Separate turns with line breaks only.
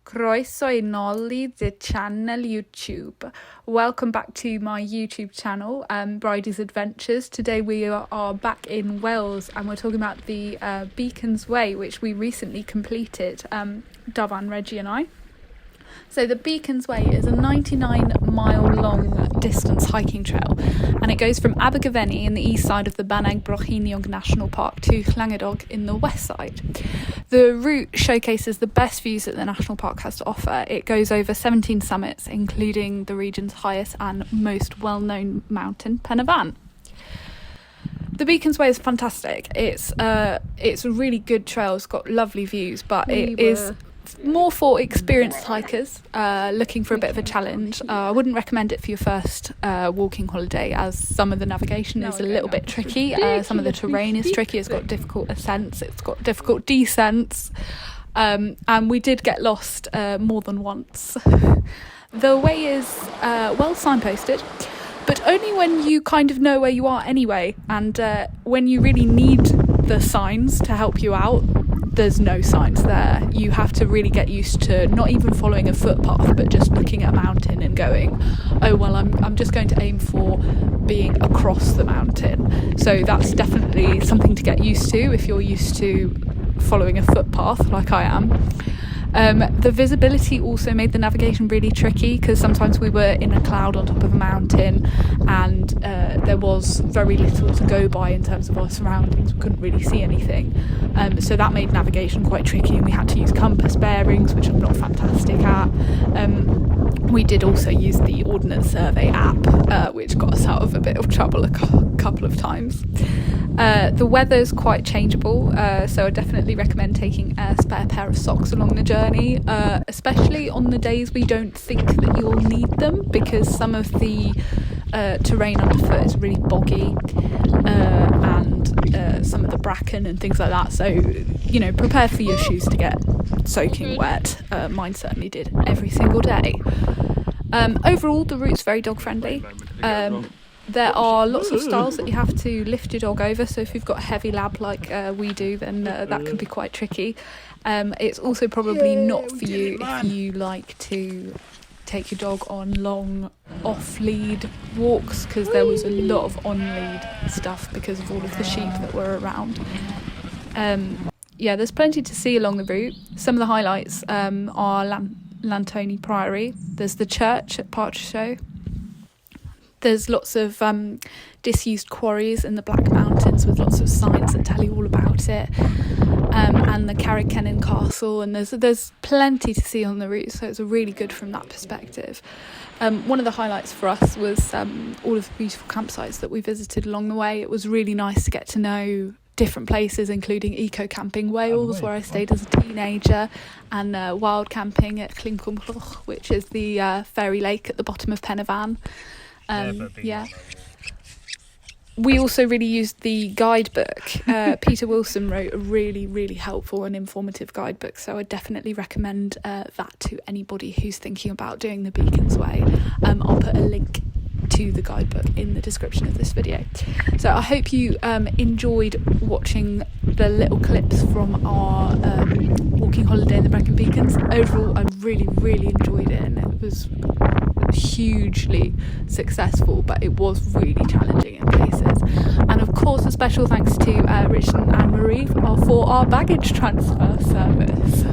Croeso I noli the channel YouTube. Welcome back to my YouTube channel, Bridie's Adventures. Today we are back in Wales and we're talking about the Beacons Way, which we recently completed, Dyffan, Reggie and I. So the Beacons Way is a 99-mile-long distance hiking trail, and it goes from Abergavenny in the east side of the Brecon National Park to Llangadog in the west side. The route showcases the best views that the national park has to offer. It goes over 17 summits, including the region's highest and most well-known mountain, Dyffan. The Beacons Way is fantastic. It's a really good trail. It's got lovely views, but it is more for experienced hikers looking for a bit of a challenge. I wouldn't recommend it for your first walking holiday, as some of the navigation is a little bit tricky. Some of the terrain is tricky. It's got difficult ascents, it's got difficult descents, and we did get lost more than once. The way is well signposted, but only when you kind of know where you are anyway, and when you really need the signs to help you out, there's no signs there. You have to really get used to not even following a footpath, but just looking at a mountain and going, oh well, I'm just going to aim for being across the mountain. So that's definitely something to get used to if you're used to following a footpath like I am. The visibility also made the navigation really tricky, because sometimes we were in a cloud on top of a mountain and there was very little to go by in terms of our surroundings. We couldn't really see anything, so that made navigation quite tricky, and we had to use compass bearings, which I'm not fantastic at. We did also use the Ordnance Survey app, which got us out of a bit of trouble a couple of times. The weather's quite changeable, so I definitely recommend taking a spare pair of socks along the journey, especially on the days we don't think that you'll need them, because some of the terrain underfoot is really boggy, and some of the bracken and things like that, so prepare for your shoes to get soaking wet. Mine certainly did every single day. Overall, the route's very dog friendly. There are lots of styles that you have to lift your dog over, so if you've got a heavy lab like we do, then that can be quite tricky. It's also probably not for you if you like to take your dog on long off-lead walks, because there was a lot of on-lead stuff because of all of the sheep that were around. There's plenty to see along the route. Some of the highlights are Llangadog Priory. There's the church at Show. There's lots of disused quarries in the Black Mountains with lots of signs that tell you all about it, and the Abergavenny Castle, and there's plenty to see on the route, so it's really good from that perspective. One of the highlights for us was all of the beautiful campsites that we visited along the way. It was really nice to get to know different places, including Eco Camping Wales, where I stayed as a teenager, and wild camping at Llangadog, which is the fairy lake at the bottom of Dyffan. We also really used the guidebook. Peter Wilson wrote a really, really helpful and informative guidebook, so I definitely recommend that to anybody who's thinking about doing the Beacons Way. I'll put a link to the guidebook in the description of this video. So I hope you enjoyed watching the little clips from our walking holiday in the Brecon Beacons. Overall, I really, really enjoyed it, and it was hugely successful, but it was really challenging in places. And of course, a special thanks to Richard and Marie for our baggage transfer service.